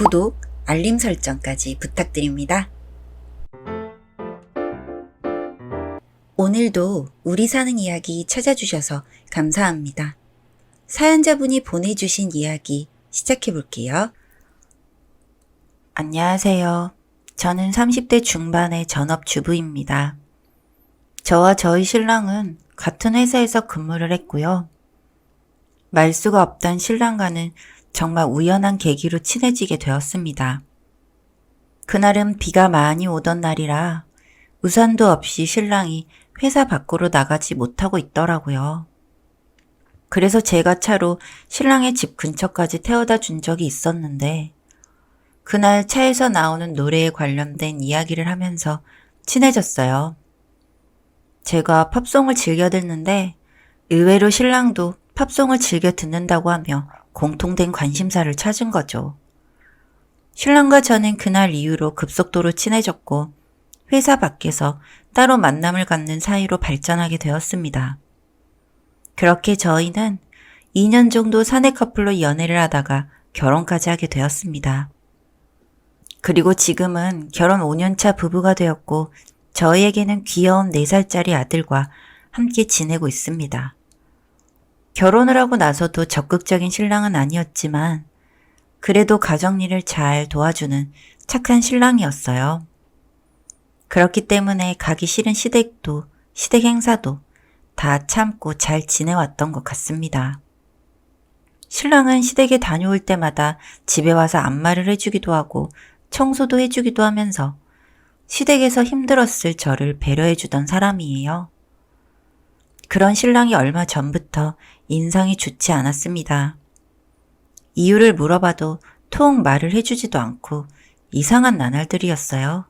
구독, 알림 설정까지 부탁드립니다. 오늘도 우리 사는 이야기 찾아주셔서 감사합니다. 사연자분이 보내주신 이야기 시작해볼게요. 안녕하세요. 저는 30대 중반의 전업주부입니다. 저와 저희 신랑은 같은 회사에서 근무를 했고요. 말수가 없던 신랑과는 정말 우연한 계기로 친해지게 되었습니다. 그날은 비가 많이 오던 날이라 우산도 없이 신랑이 회사 밖으로 나가지 못하고 있더라고요. 그래서 제가 차로 신랑의 집 근처까지 태워다 준 적이 있었는데 그날 차에서 나오는 노래에 관련된 이야기를 하면서 친해졌어요. 제가 팝송을 즐겨 듣는데 의외로 신랑도 팝송을 즐겨 듣는다고 하며 공통된 관심사를 찾은 거죠. 신랑과 저는 그날 이후로 급속도로 친해졌고 회사 밖에서 따로 만남을 갖는 사이로 발전하게 되었습니다. 그렇게 저희는 2년 정도 사내 커플로 연애를 하다가 결혼까지 하게 되었습니다. 그리고 지금은 결혼 5년차 부부가 되었고 저희에게는 귀여운 4살짜리 아들과 함께 지내고 있습니다. 결혼을 하고 나서도 적극적인 신랑은 아니었지만 그래도 가정일을 잘 도와주는 착한 신랑이었어요. 그렇기 때문에 가기 싫은 시댁도 시댁 행사도 다 참고 잘 지내왔던 것 같습니다. 신랑은 시댁에 다녀올 때마다 집에 와서 안마를 해주기도 하고 청소도 해주기도 하면서 시댁에서 힘들었을 저를 배려해주던 사람이에요. 그런 신랑이 얼마 전부터 인상이 좋지 않았습니다. 이유를 물어봐도 통 말을 해주지도 않고 이상한 나날들이었어요.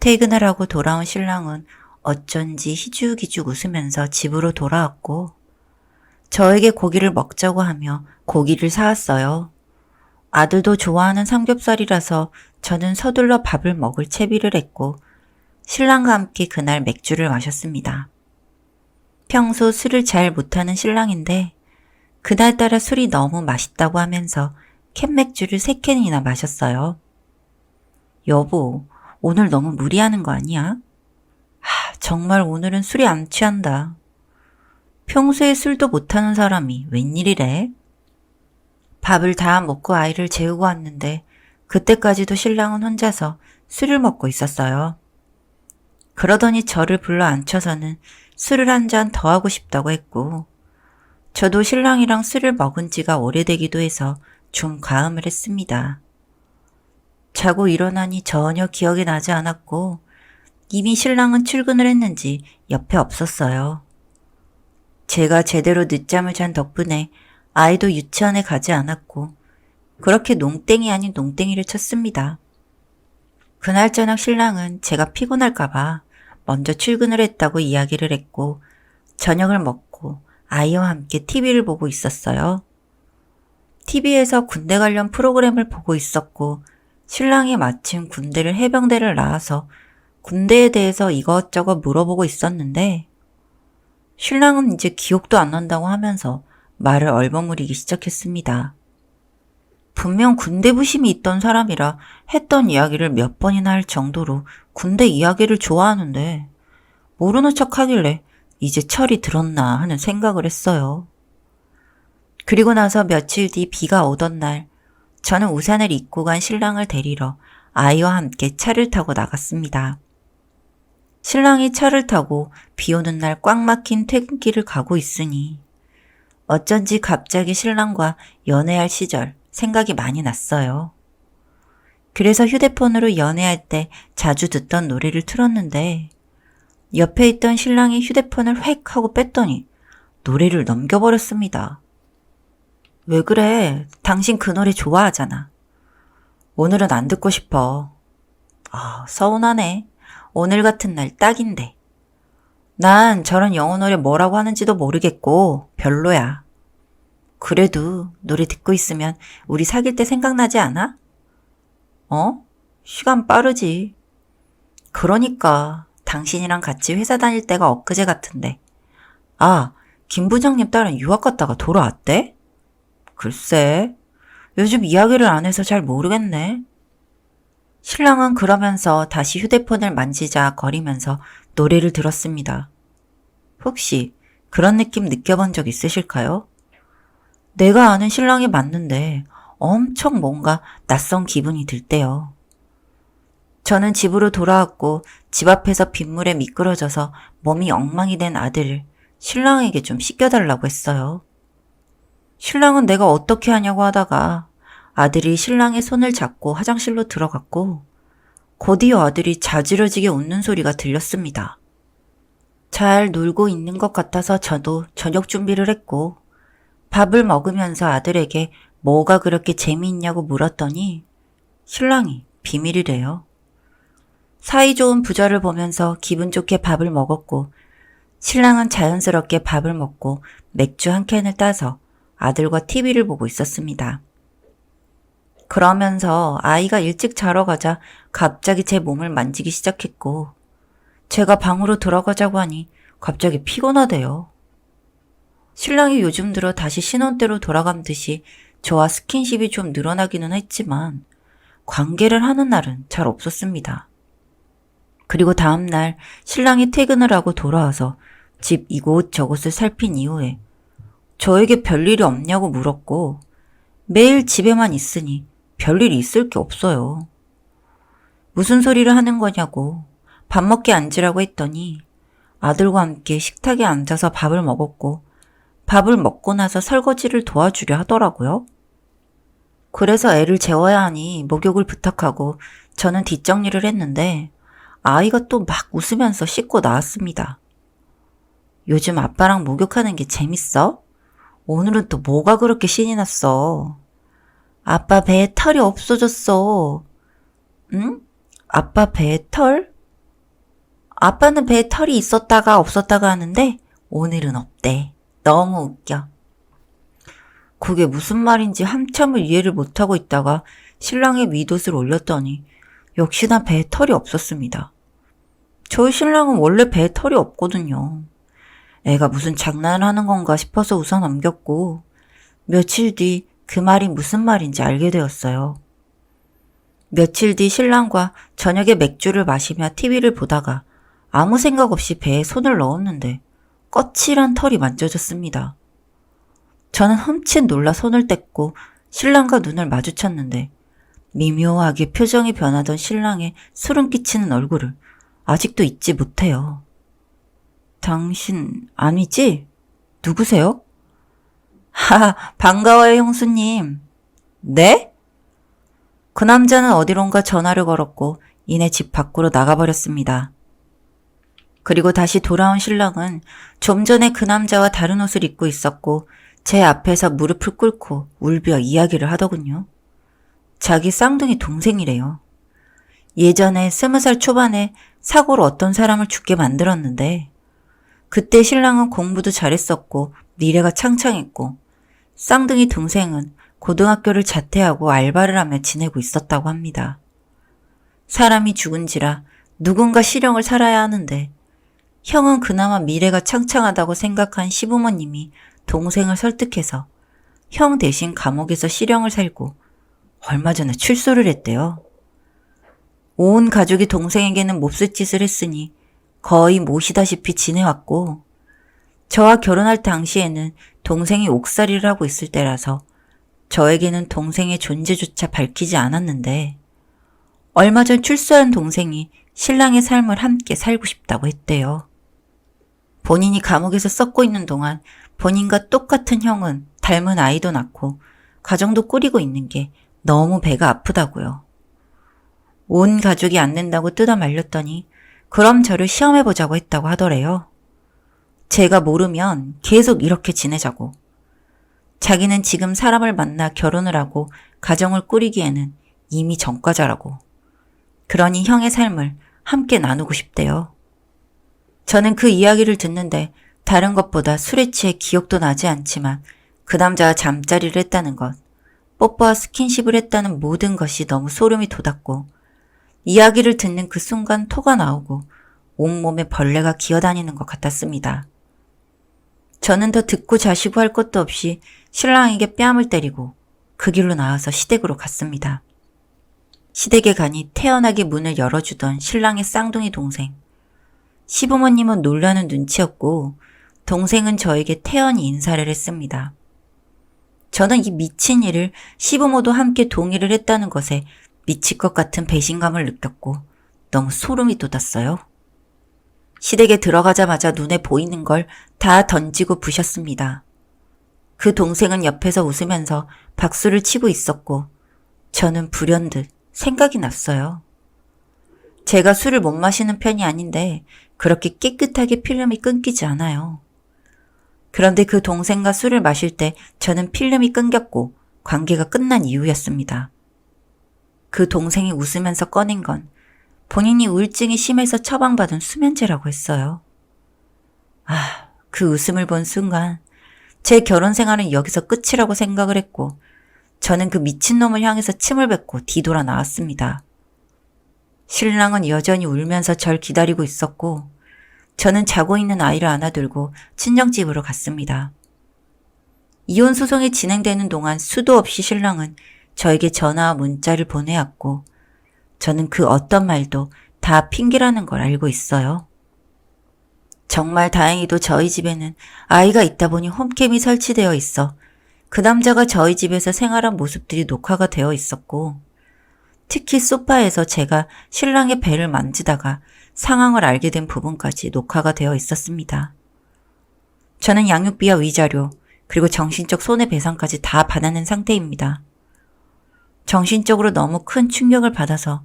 퇴근을 하고 돌아온 신랑은 어쩐지 희죽희죽 웃으면서 집으로 돌아왔고 저에게 고기를 먹자고 하며 고기를 사왔어요. 아들도 좋아하는 삼겹살이라서 저는 서둘러 밥을 먹을 채비를 했고 신랑과 함께 그날 맥주를 마셨습니다. 평소 술을 잘 못하는 신랑인데 그날따라 술이 너무 맛있다고 하면서 캔맥주를 3캔이나 마셨어요. 여보, 오늘 너무 무리하는 거 아니야? 정말 오늘은 술이 안 취한다. 평소에 술도 못하는 사람이 웬일이래? 밥을 다 먹고 아이를 재우고 왔는데 그때까지도 신랑은 혼자서 술을 먹고 있었어요. 그러더니 저를 불러 앉혀서는 술을 한 잔 더 하고 싶다고 했고 저도 신랑이랑 술을 먹은 지가 오래되기도 해서 좀 과음을 했습니다. 자고 일어나니 전혀 기억이 나지 않았고 이미 신랑은 출근을 했는지 옆에 없었어요. 제가 제대로 늦잠을 잔 덕분에 아이도 유치원에 가지 않았고 그렇게 농땡이 아닌 농땡이를 쳤습니다. 그날 저녁 신랑은 제가 피곤할까봐 먼저 출근을 했다고 이야기를 했고 저녁을 먹고 아이와 함께 TV를 보고 있었어요. TV에서 군대 관련 프로그램을 보고 있었고 신랑이 마침 군대를 해병대를 나와서 군대에 대해서 이것저것 물어보고 있었는데 신랑은 이제 기억도 안 난다고 하면서 말을 얼버무리기 시작했습니다. 분명 군대 부심이 있던 사람이라 했던 이야기를 몇 번이나 할 정도로 군대 이야기를 좋아하는데 모르는 척 하길래 이제 철이 들었나 하는 생각을 했어요. 그리고 나서 며칠 뒤 비가 오던 날 저는 우산을 입고 간 신랑을 데리러 아이와 함께 차를 타고 나갔습니다. 신랑이 차를 타고 비 오는 날 꽉 막힌 퇴근길을 가고 있으니 어쩐지 갑자기 신랑과 연애할 시절 생각이 많이 났어요. 그래서 휴대폰으로 연애할 때 자주 듣던 노래를 틀었는데 옆에 있던 신랑이 휴대폰을 획 하고 뺐더니 노래를 넘겨버렸습니다. 왜 그래? 당신 그 노래 좋아하잖아. 오늘은 안 듣고 싶어. 서운하네. 오늘 같은 날 딱인데. 난 저런 영어 노래 뭐라고 하는지도 모르겠고 별로야. 그래도 노래 듣고 있으면 우리 사귈 때 생각나지 않아? 시간 빠르지. 그러니까 당신이랑 같이 회사 다닐 때가 엊그제 같은데. 김 부장님 딸은 유학 갔다가 돌아왔대? 글쎄, 요즘 이야기를 안 해서 잘 모르겠네. 신랑은 그러면서 다시 휴대폰을 만지자 거리면서 노래를 들었습니다. 혹시 그런 느낌 느껴본 적 있으실까요? 내가 아는 신랑이 맞는데 엄청 뭔가 낯선 기분이 들 때요. 저는 집으로 돌아왔고 집 앞에서 빗물에 미끄러져서 몸이 엉망이 된 아들을 신랑에게 좀 씻겨달라고 했어요. 신랑은 내가 어떻게 하냐고 하다가 아들이 신랑의 손을 잡고 화장실로 들어갔고 곧이어 아들이 자지러지게 웃는 소리가 들렸습니다. 잘 놀고 있는 것 같아서 저도 저녁 준비를 했고 밥을 먹으면서 아들에게 뭐가 그렇게 재미있냐고 물었더니 신랑이 비밀이래요. 사이좋은 부자를 보면서 기분 좋게 밥을 먹었고 신랑은 자연스럽게 밥을 먹고 맥주 한 캔을 따서 아들과 TV를 보고 있었습니다. 그러면서 아이가 일찍 자러 가자 갑자기 제 몸을 만지기 시작했고 제가 방으로 들어가자고 하니 갑자기 피곤하대요. 신랑이 요즘 들어 다시 신혼 때로 돌아간 듯이 저와 스킨십이 좀 늘어나기는 했지만 관계를 하는 날은 잘 없었습니다. 그리고 다음날 신랑이 퇴근을 하고 돌아와서 집 이곳저곳을 살핀 이후에 저에게 별일이 없냐고 물었고 매일 집에만 있으니 별일이 있을 게 없어요. 무슨 소리를 하는 거냐고 밥 먹게 앉으라고 했더니 아들과 함께 식탁에 앉아서 밥을 먹었고 밥을 먹고 나서 설거지를 도와주려 하더라고요. 그래서 애를 재워야 하니 목욕을 부탁하고 저는 뒷정리를 했는데 아이가 또 막 웃으면서 씻고 나왔습니다. 요즘 아빠랑 목욕하는 게 재밌어? 오늘은 또 뭐가 그렇게 신이 났어? 아빠 배에 털이 없어졌어. 응? 아빠 배에 털? 아빠는 배에 털이 있었다가 없었다가 하는데 오늘은 없대. 너무 웃겨. 그게 무슨 말인지 한참을 이해를 못하고 있다가 신랑의 윗옷을 올렸더니 역시나 배에 털이 없었습니다. 저희 신랑은 원래 배에 털이 없거든요. 애가 무슨 장난을 하는 건가 싶어서 웃어 넘겼고 며칠 뒤 그 말이 무슨 말인지 알게 되었어요. 며칠 뒤 신랑과 저녁에 맥주를 마시며 TV를 보다가 아무 생각 없이 배에 손을 넣었는데 거칠한 털이 만져졌습니다. 저는 흠칫 놀라 손을 뗐고 신랑과 눈을 마주쳤는데 미묘하게 표정이 변하던 신랑의 소름 끼치는 얼굴을 아직도 잊지 못해요. 당신 아니지? 누구세요? 하하, 반가워요, 형수님. 네? 그 남자는 어디론가 전화를 걸었고 이내 집 밖으로 나가버렸습니다. 그리고 다시 돌아온 신랑은 좀 전에 그 남자와 다른 옷을 입고 있었고 제 앞에서 무릎을 꿇고 울며 이야기를 하더군요. 자기 쌍둥이 동생이래요. 예전에 20살 초반에 사고로 어떤 사람을 죽게 만들었는데 그때 신랑은 공부도 잘했었고 미래가 창창했고 쌍둥이 동생은 고등학교를 자퇴하고 알바를 하며 지내고 있었다고 합니다. 사람이 죽은지라 누군가 실형을 살아야 하는데 형은 그나마 미래가 창창하다고 생각한 시부모님이 동생을 설득해서 형 대신 감옥에서 실형을 살고 얼마 전에 출소를 했대요. 온 가족이 동생에게는 몹쓸 짓을 했으니 거의 모시다시피 지내왔고 저와 결혼할 당시에는 동생이 옥살이를 하고 있을 때라서 저에게는 동생의 존재조차 밝히지 않았는데 얼마 전 출소한 동생이 신랑의 삶을 함께 살고 싶다고 했대요. 본인이 감옥에서 썩고 있는 동안 본인과 똑같은 형은 닮은 아이도 낳고 가정도 꾸리고 있는 게 너무 배가 아프다고요. 온 가족이 안 된다고 뜯어 말렸더니 그럼 저를 시험해보자고 했다고 하더래요. 제가 모르면 계속 이렇게 지내자고. 자기는 지금 사람을 만나 결혼을 하고 가정을 꾸리기에는 이미 전과자라고. 그러니 형의 삶을 함께 나누고 싶대요. 저는 그 이야기를 듣는데 다른 것보다 술에 취해 기억도 나지 않지만 그 남자와 잠자리를 했다는 것, 뽀뽀와 스킨십을 했다는 모든 것이 너무 소름이 돋았고 이야기를 듣는 그 순간 토가 나오고 온몸에 벌레가 기어다니는 것 같았습니다. 저는 더 듣고 자시고 할 것도 없이 신랑에게 뺨을 때리고 그 길로 나와서 시댁으로 갔습니다. 시댁에 가니 태연하게 문을 열어주던 신랑의 쌍둥이 동생. 시부모님은 놀라는 눈치였고 동생은 저에게 태연히 인사를 했습니다. 저는 이 미친 일을 시부모도 함께 동의를 했다는 것에 미칠 것 같은 배신감을 느꼈고 너무 소름이 돋았어요. 시댁에 들어가자마자 눈에 보이는 걸 다 던지고 부셨습니다. 그 동생은 옆에서 웃으면서 박수를 치고 있었고 저는 불현듯 생각이 났어요. 제가 술을 못 마시는 편이 아닌데 그렇게 깨끗하게 필름이 끊기지 않아요. 그런데 그 동생과 술을 마실 때 저는 필름이 끊겼고 관계가 끝난 이유였습니다. 그 동생이 웃으면서 꺼낸 건 본인이 우울증이 심해서 처방받은 수면제라고 했어요. 그 웃음을 본 순간 제 결혼 생활은 여기서 끝이라고 생각을 했고 저는 그 미친놈을 향해서 침을 뱉고 뒤돌아 나왔습니다. 신랑은 여전히 울면서 절 기다리고 있었고 저는 자고 있는 아이를 안아들고 친정집으로 갔습니다. 이혼 소송이 진행되는 동안 수도 없이 신랑은 저에게 전화와 문자를 보내왔고 저는 그 어떤 말도 다 핑계라는 걸 알고 있어요. 정말 다행히도 저희 집에는 아이가 있다 보니 홈캠이 설치되어 있어 그 남자가 저희 집에서 생활한 모습들이 녹화가 되어 있었고 특히 소파에서 제가 신랑의 배를 만지다가 상황을 알게 된 부분까지 녹화가 되어 있었습니다. 저는 양육비와 위자료 그리고 정신적 손해배상까지 다 받아낸 상태입니다. 정신적으로 너무 큰 충격을 받아서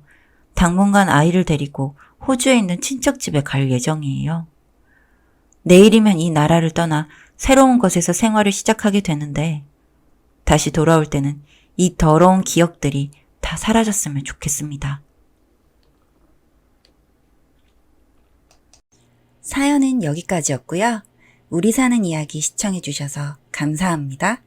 당분간 아이를 데리고 호주에 있는 친척집에 갈 예정이에요. 내일이면 이 나라를 떠나 새로운 곳에서 생활을 시작하게 되는데 다시 돌아올 때는 이 더러운 기억들이 다 사라졌으면 좋겠습니다. 사연은 여기까지였고요. 우리 사는 이야기 시청해주셔서 감사합니다.